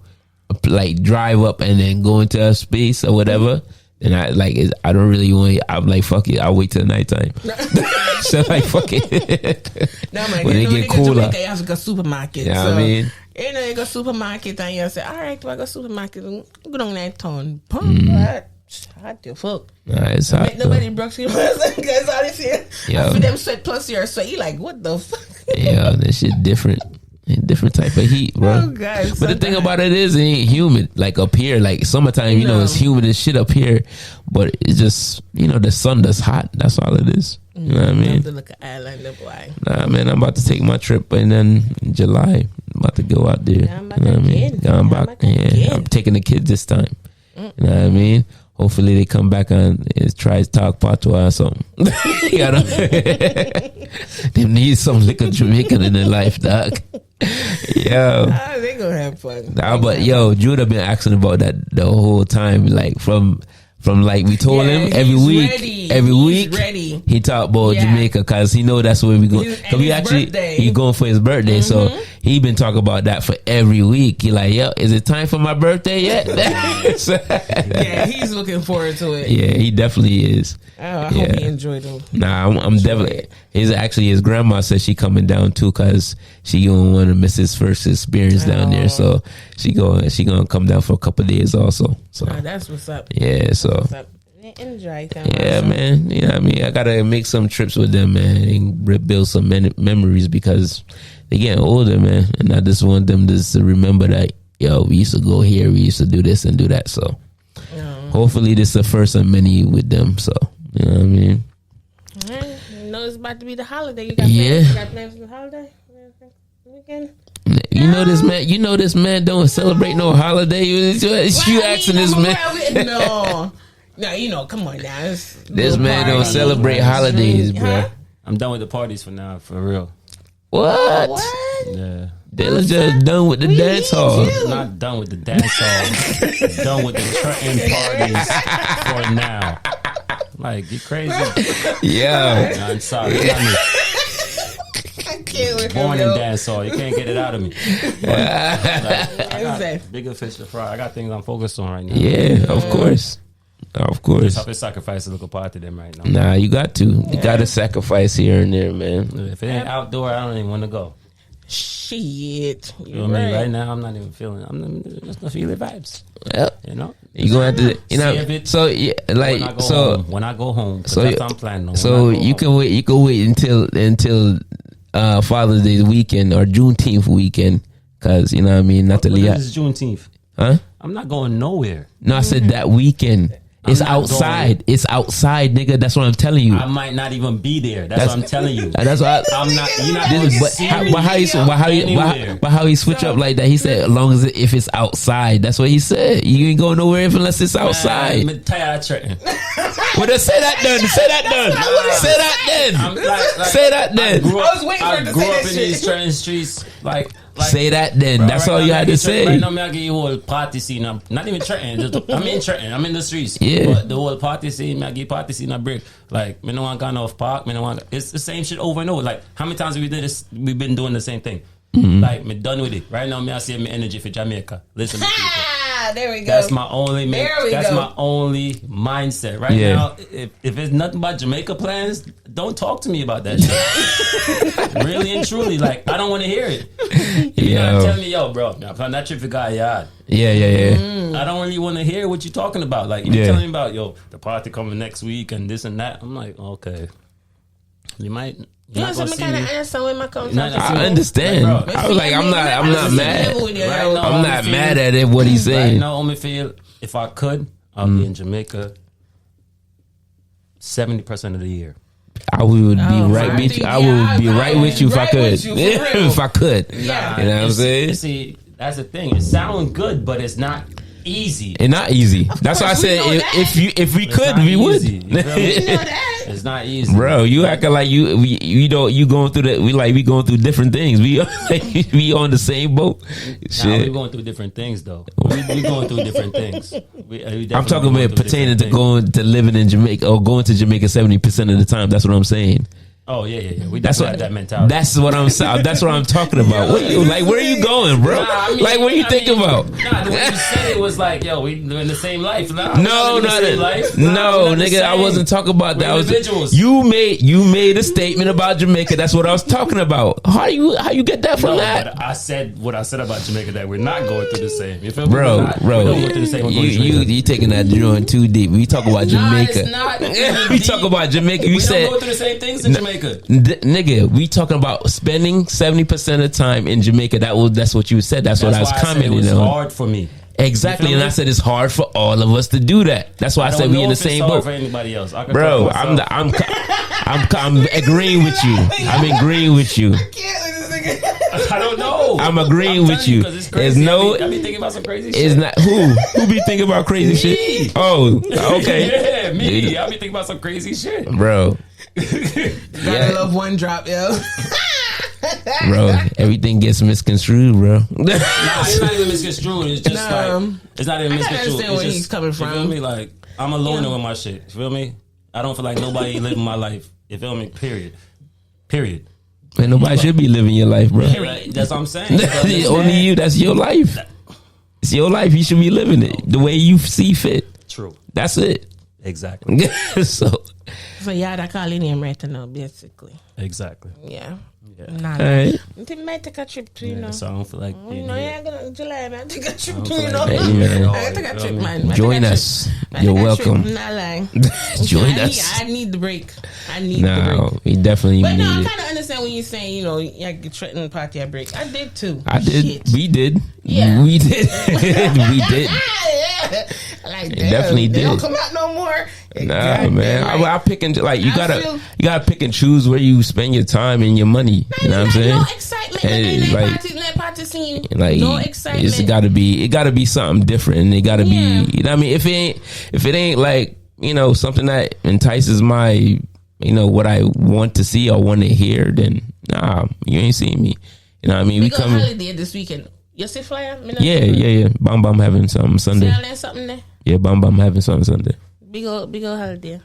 like drive up and then go into a space or whatever. And I don't really want. I'm like, fuck it. I'll wait till nighttime. So like, fuck it. No man, when they get cooler, Jamaica, you have to go supermarket. Yeah, I mean, you go supermarket and you say, all right, do I go supermarket? Go down that town. Hot the fuck. Nah, it's hot. Nobody broke you. That's all they say. For them sweat plus your sweat, you like, what the fuck? Yeah, that shit different. Different type of heat, bro. Oh, God, but the thing about it is, it ain't humid like up here. Like summertime, it's humid as shit up here. But it's just, the sun that's hot. That's all it is. You know what I mean? You have to look at Islander, boy. Nah, man, I'm about to take my trip, and then in July, I'm about to go out there. I'm back. I'm taking the kids this time. You know what I mean? Hopefully they come back and try to talk patois or something. They need some liquor Jamaican in their life, dog. Yo. They gonna have fun. Nah, but Judah been asking about that the whole time. Like from like we told him every week ready. He talk about Jamaica because he know that's where we go. Because he going for his birthday, so he been talking about that for every week. He like, yo, is it time for my birthday yet? Yeah, he's looking forward to it. Yeah, he definitely is. I hope he enjoyed it. Nah, I'm definitely. His grandma said she coming down too because she gonna want to miss his first experience down there. So she gonna come down for a couple of days also. So that's what's up. Yeah, so enjoy. Yeah, man. You know what I mean? I gotta make some trips with them, man, and rebuild some memories because they getting older, man, and I just want them just to remember that we used to go here, we used to do this and do that. So hopefully this is the first of many with them. So you know what I mean? It's about to be the holiday. You got plans for the holiday? Weekend? You know this man don't celebrate no holiday. You asking this man? No, come on now. This man don't celebrate holidays, bro. I'm done with the parties for now, for real. What? Yeah. Dylan's just done with the dance hall. I'm not done with the dance hall. Done with the Trenton parties for now. Like, you crazy? Yeah. No, I'm sorry. Born in dancehall, you can't get it out of me. I got bigger fish to fry. I got things I'm focused on right now. Yeah, of course. Just have to sacrifice a little part to them right now. Nah, you got to. You got to sacrifice here and there, man. If it ain't outdoor, I don't even want to go. Shit. You know what I mean? Right now, I'm not even feeling. I'm just not feeling vibes. Yep. You gonna have to. So yeah, like when I go home, so that's what I'm planning on. So you can wait. You can wait until Father's Day weekend or Juneteenth weekend, because you know what I mean. Not to leave. This is Juneteenth. Huh? I'm not going nowhere. No, I said that weekend. It's outside. It's outside, nigga. That's what I'm telling you. I might not even be there. That's what I'm telling you. That's what I'm not. You're not going to see me. But how he switch up like that? He said, as long as if it's outside. That's what he said. You ain't going nowhere unless it's outside. I'm tired of tricking. Well, then say that then. Say that then. Say that then. Say that then. I grew up in these Trenton streets. Like, say that then. That's all you had to say. Right now, I give you a whole party scene. I'm not even Trenton. I'm in Trenton. I'm in the streets. Yeah. But the whole party scene, I give party scene a break. Like, me no want gone off park. It's the same shit over and over. Like, how many times have we did this? We've been doing the same thing. Mm-hmm. Like, me done with it. Right now, I save my energy for Jamaica. Listen to people. There we go. That's my only. My only mindset right now. If it's nothing but Jamaica plans, don't talk to me about that shit. Really and truly, like I don't want to hear it. If you're not telling me, yo, bro, I'm that trip for guy yard. Yeah. I don't really want to hear what you're talking about. Like you're telling me about, yo, the party coming next week and this and that. I'm like, okay. You might. You know, some kind of answer when my comes. I understand. Like, I was like, I'm not mad. Right I'm not mad at it. What he's saying. Right now, only feel if I could, I'll be in Jamaica 70% of the year. I would be right with you. I would be right with you if I could. If I could. Yeah. You know what I'm saying? See, that's the thing. It sounds good, but it's not easy. It's not easy. That's why I said if we could, we would. You feel me? It's not easy, bro. You acting like you going through that. We going through different things. We on the same boat. Shit. Nah, we going through different things though. We going through different things. I'm talking about pertaining to going to living in Jamaica or going to Jamaica 70% of the time. That's what I'm saying. Oh yeah. We That's definitely what have that mentality. That's what I'm saying. That's what I'm talking about. Where are you going, bro? Like, what are you thinking about? Nah, the way you said it was like, yo, we in the same life. Nah, no, nigga, I wasn't talking about that. You made a statement about Jamaica. That's what I was talking about. How you get that from that? But I said what I said about Jamaica, that we're not going through the same. You feel me? Bro, we don't go through the same. You taking that joint too deep. We talk about Jamaica. It's not We talk about Jamaica. We don't go through the same things in Jamaica. Nigga, we talking about spending 70% of the time in Jamaica. That's what you said. That's what I was commenting on. It was hard for me. Exactly, and I said it's hard for all of us to do that. That's why I said we in the same boat. For anybody else, bro, I'm agreeing with you. I'm agreeing with you. I don't know. I'm agreeing with you. There's no. I be thinking about some crazy shit. It's not who be thinking about crazy shit. Oh, okay. Yeah, me. I be thinking about some crazy shit, bro. Gotta love one drop, yo. Bro, everything gets misconstrued, bro. Nah, it's not even misconstrued. It's just like it's not even misconstrued. I understand where he's coming from. You feel me? Like, I'm a loner with my shit. You feel me? I don't feel like nobody living my life. You feel me? Period. And nobody should be living your life, bro. That's what I'm saying. Only you. That's your life. It's your life. You should be living it the way you see fit. True. That's it. Exactly. So yeah, that calling him right now, basically. Exactly. Yeah. Yeah. All right. I think we might take a trip to, you know. So I don't feel like you know, yeah, gonna July, man. Take a trip to, feel you know. like Hey, man. I take a trip, man. Join us. You're welcome. I'm not lying. Join us. I need the break. I need the break. We definitely But need no, I it. kind of understand when you're saying, you know, you threatening party a break. I did too. I did. Shit. We did. Yeah. We did. We did. Yeah. Like, damn, definitely they don't did. come out no more. Nah, man. I pick and like you I gotta pick and choose where you spend your time and your money. You know what I'm saying? No excitement. And Party scene. like No excitement. It's gotta be something different, and it gotta be. You know what I mean? If it ain't like, you know, something that entices my, you know, what I want to see or want to hear, then nah, you ain't seeing me. You know what I mean? We go holiday this weekend. You see flyer? Yeah. Bam having something Sunday. Something there. Yeah, Bam having something Sunday. Big old holiday.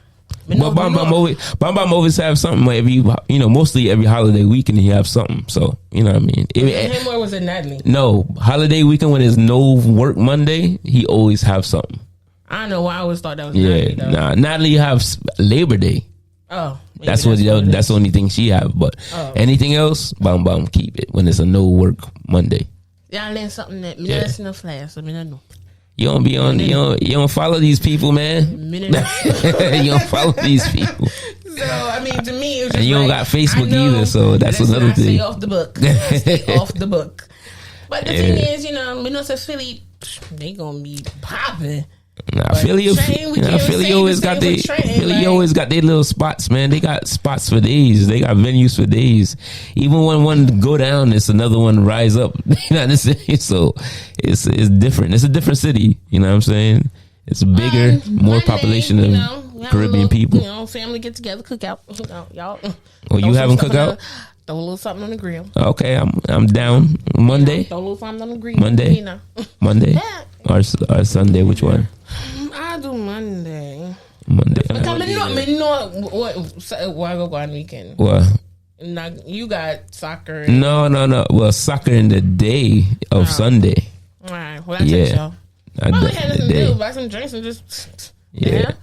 But Bam always have something. Mostly every holiday weekend he have something. So you know what I mean. Him or was it Natalie? No, holiday weekend when there's no work Monday, he always have something. I don't know why I always thought that was Natalie. Though. Nah, Natalie have Labor Day. Oh, that's the only thing she have. But anything else, Bam keep it when it's a no work Monday. Y'all learn something that that's no flyer, so I don't know. You don't be on. You don't follow these people, man. You don't follow these people. So I mean, to me, it was just and you don't got Facebook either, so that's another thing. Stay off the book. Stay off the book. But the thing is, you know, we know to Philly, they gonna be popping. Nah, Philly always got their little spots, man. They got spots for days. They got venues for days. Even when one go down, it's another one rise up. You know, so it's different. It's a different city. You know what I'm saying? It's bigger, more Monday, population of Caribbean people. You know, family get together, cook out. Y'all. Oh, you having cookout? Throw a little something on the grill. Okay, I'm down. Monday. Throw a little something on the grill. Monday. Monday. Or Sunday. Which one? I do Monday. Because I know what I go on weekend. What? Now, you got soccer. No. Well, soccer in the day of Sunday. All right. Well, that's it, y'all. I had nothing to do. Buy some drinks and just better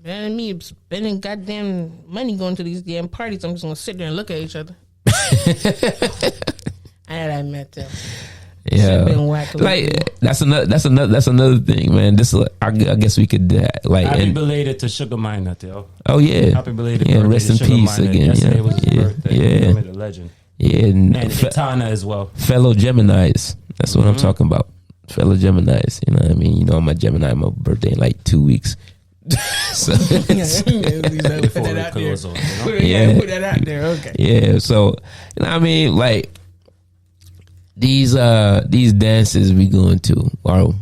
than me spending goddamn money going to these damn parties. I'm just gonna sit there and look at each other. I had that met them. Yeah, been whack like that's another thing, man. This I guess we could like happy belated to Sugar Minor, yo. Oh yeah, happy belated yeah. birthday Rest to in Sugar peace Minor. again. Yesterday was his birthday. Yeah, The legend. Yeah, And Itana as well. Fellow Geminis. That's what I'm talking about. Fellow Geminis. You know what I mean? You know, I'm a Gemini. My birthday in like 2 weeks. So Put that out there. Put that out there. Okay. yeah. So you know what I mean, like these dances we going to or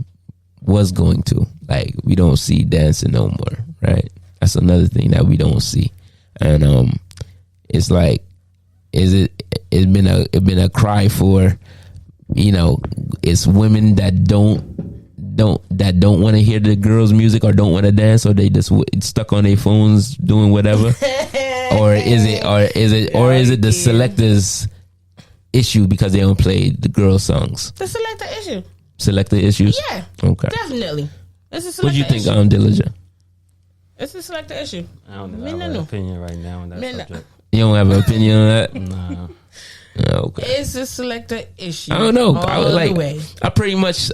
was going to, like, we don't see dancing no more, right? That's another thing that we don't see, and it's like, it's been a cry for, you know, it's women that don't want to hear the girls' music or don't want to dance, or they just stuck on their phones doing whatever, or is it the selectors' issue because they don't play the girl songs? The selector issue. Selector issues. Yeah. Okay. Definitely. It's a selector What do you think, issue. Diligent? It's a selector issue. I don't have an opinion right now on that subject. You don't have an opinion on that? Nah. Okay. It's a selector issue. I don't know. I pretty much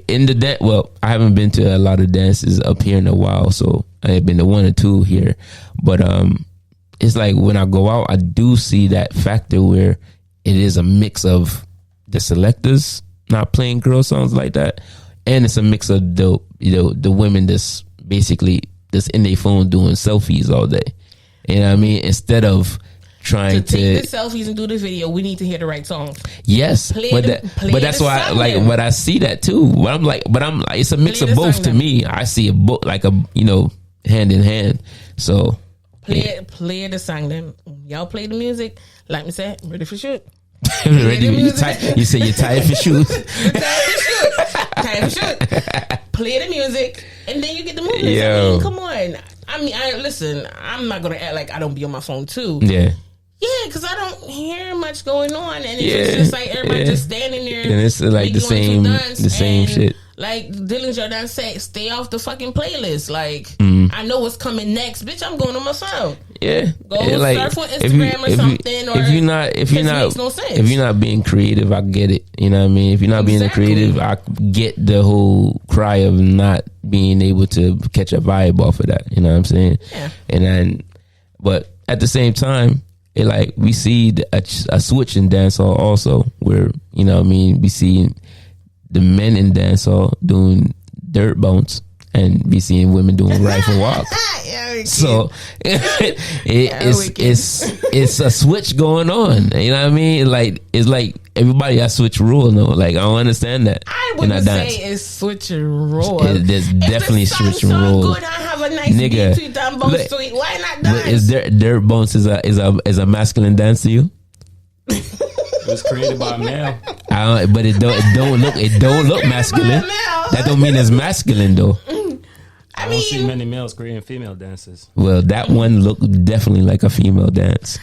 in the dance. Well, I haven't been to a lot of dances up here in a while, so I've been to one or two here. But it's like when I go out, I do see that factor where it is a mix of the selectors not playing girl songs like that, and it's a mix of the women that's basically just in their phone doing selfies all day. You know what I mean? Instead of trying to take the selfies and do the video, we need to hear the right songs. Yes, but that's why I like. But I see that too. But I'm like, it's a mix of both to me. I see hand in hand. So play the song. Then y'all play the music. Like me say, ready for shoot. Ready? You say you're tired for shoot. Tired for shoot. Play the music, and then you get the movement. Yo. I mean, come on. Listen. I'm not gonna act like I don't be on my phone too. Yeah. Yeah, because I don't hear much going on, and it's just like everybody just standing there. And it's like the same shit. Like Dylan Jordan said, stay off the fucking playlist. Like I know what's coming next, bitch. I'm going on my phone. Yeah, go surf on Instagram or something. If you're not being creative, I get it. You know what I mean? If you're not being creative, I get the whole cry of not being able to catch a vibe off of that. You know what I'm saying? Yeah. But at the same time, it like we see a switch in dancehall also, where, you know what I mean, we see the men in dancehall doing dirt bounce and be seeing women doing rifle walk. So it's a switch going on. You know what I mean? It's like everybody has switch rule. No, like I don't understand that. I wouldn't say it's switch and roll. There's definitely switch and roll. Good, I have a nice beat to down bounce to it. Why not dance? Is dirt bounce is a masculine dance to you? It was created by a male. But it don't look masculine. That don't mean it's masculine though. I don't see many males creating female dances. Well, that one looked definitely like a female dance.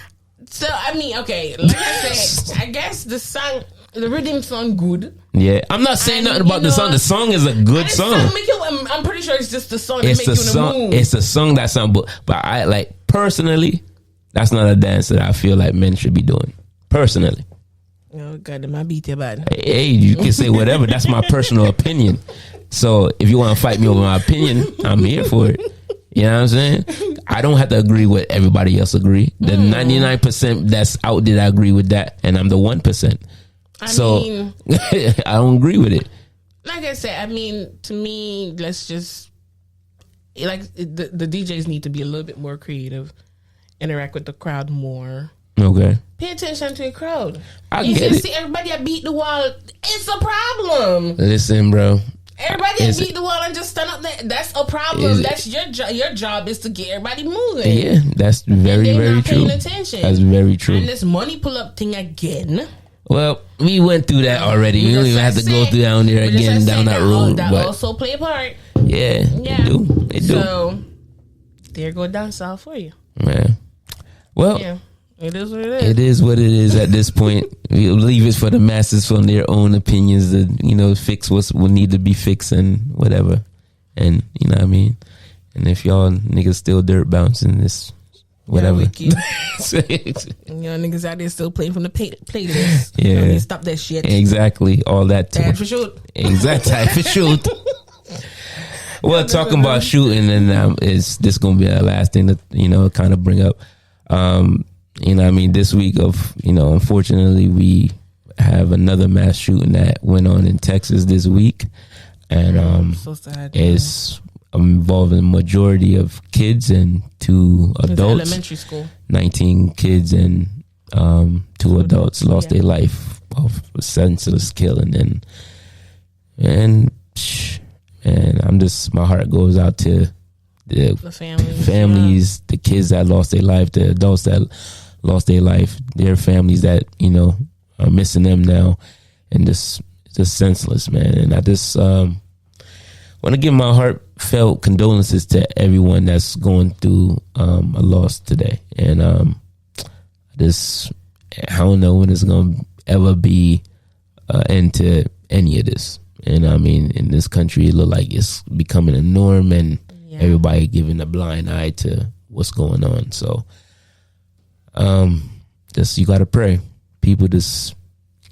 So I mean, okay, like I said, I guess the rhythm sound good. Yeah, I'm not saying nothing about the song. The song is a good song. I'm pretty sure it's just the song that makes you in the mood. It's a song that sounds, but I like personally, that's not a dance that I feel like men should be doing. Personally. Oh God, I beat you bad. Hey, you can say whatever. That's my personal opinion. So if you want to fight me over my opinion, I'm here for it. You know what I'm saying? I don't have to agree with everybody else agree. The 99% that's out there, I agree with that, and I'm the 1%. I don't agree with it. Like I said, I mean, to me, let's just the DJs need to be a little bit more creative, interact with the crowd more. Okay. Pay attention to the crowd. If you see everybody that beat the wall, it's a problem. Listen, bro. Everybody that beat the wall and just stand up there, that's a problem. That's your job. Your job is to get everybody moving. Yeah, that's very, very true. Paying attention. That's very true. And this money pull up thing again. Well, we went through that already. We don't even have to go through down there again, down that road. That also play a part. Yeah, they do. They do. So, there go dancehall for you. Yeah. Well, yeah. It is what it is. It is what it is at this point. We'll leave it for the masses from their own opinions to, fix what will need to be fixed and whatever. And, you know what I mean? And if y'all niggas still dirt bouncing this, whatever. You know, niggas out there still playing from the playlist. Yeah. You know, stop that shit. Exactly. All that too. Time for shoot. Exactly. For shoot. Well, talking about shooting, and is this going to be the last thing to kind of bring up? You know, I mean, this week unfortunately, we have another mass shooting that went on in Texas this week, and so sad. It's involving a majority of kids and 2 adults. Elementary school. 19 kids and 2 adults lost their life of senseless killing, and my heart goes out to the families, the kids that lost their life, the adults that lost their life, their families that are missing them now, and just senseless, man. And I just want to give my heartfelt condolences to everyone that's going through a loss today, and I don't know when it's gonna ever be an end to any of this. And I mean, in this country, it look like it's becoming a norm, and everybody giving a blind eye to what's going on. So, you gotta pray. People just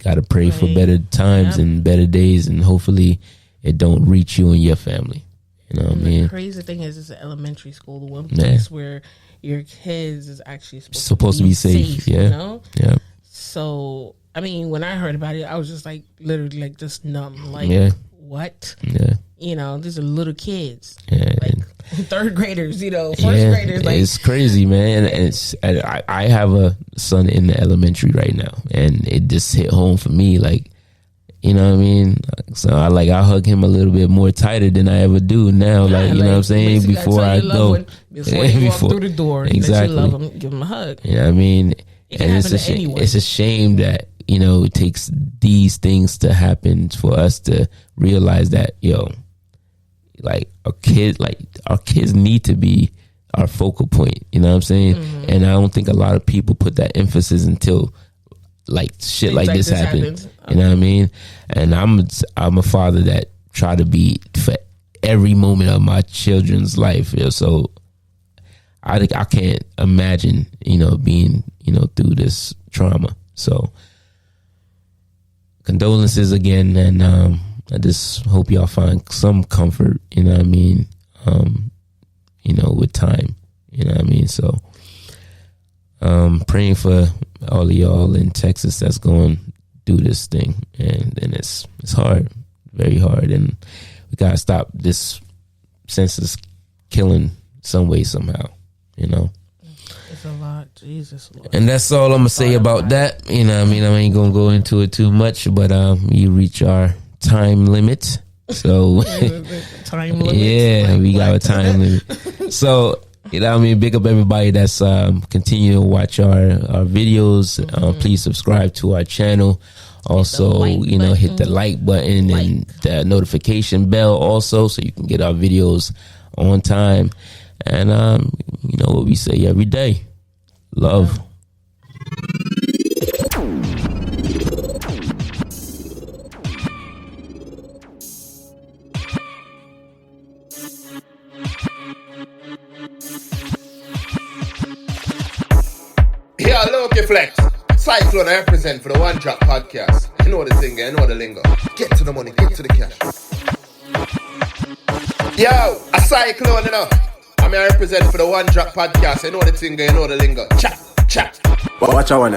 gotta pray for better times and better days, and hopefully, it don't reach you and your family. You know what I mean? The crazy thing is, it's an elementary school, the one place where your kids is actually supposed to be safe. Yeah, you know? Yeah. So, I mean, when I heard about it, I was just like, literally, like, just numb. Like, what? Yeah. You know, these are little kids. Yeah. Like, 3rd graders, first graders. Like, it's crazy, man. And I have a son in the elementary right now, and it just hit home for me. Like, you know what I mean? So I hug him a little bit more tighter than I ever do now. Like, you know what I'm saying? Before I go. Before you walk through the door, exactly. That you love him, give him a hug. You know what I mean? And it's a shame that, it takes these things to happen for us to realize that, our kids need to be our focal point. You know what I'm saying? Mm-hmm. And I don't think a lot of people put that emphasis until shit like this happens. You know what I mean? And I'm a father that try to be for every moment of my children's life. So I think I can't imagine, being, through this trauma. So condolences again, and I just hope y'all find some comfort, you know what I mean, with time, you know what I mean. So praying for all of y'all in Texas that's going through this thing, and it's hard, very hard, and we gotta stop this senseless killing some way, somehow, It's a lot, Jesus Lord. And that's all I'm gonna say about that. You know what I mean? I ain't gonna go into it too much, but you reach our time limit. So time limit. Yeah, we got a time limit. So, you know what I mean? Big up everybody that's continuing to watch our videos. Please subscribe to our channel. Also, hit the like button and the notification bell also, so you can get our videos on time. And what we say every day. Love. Yeah, Loki Flex. Cyclone I represent for the One Drop Podcast. You know the thing, you know the lingo. Get to the money, get to the cash. Yo, a Cyclone, I represent for the One Drop Podcast. You know the thing, you know the lingo. Chat. Watch out,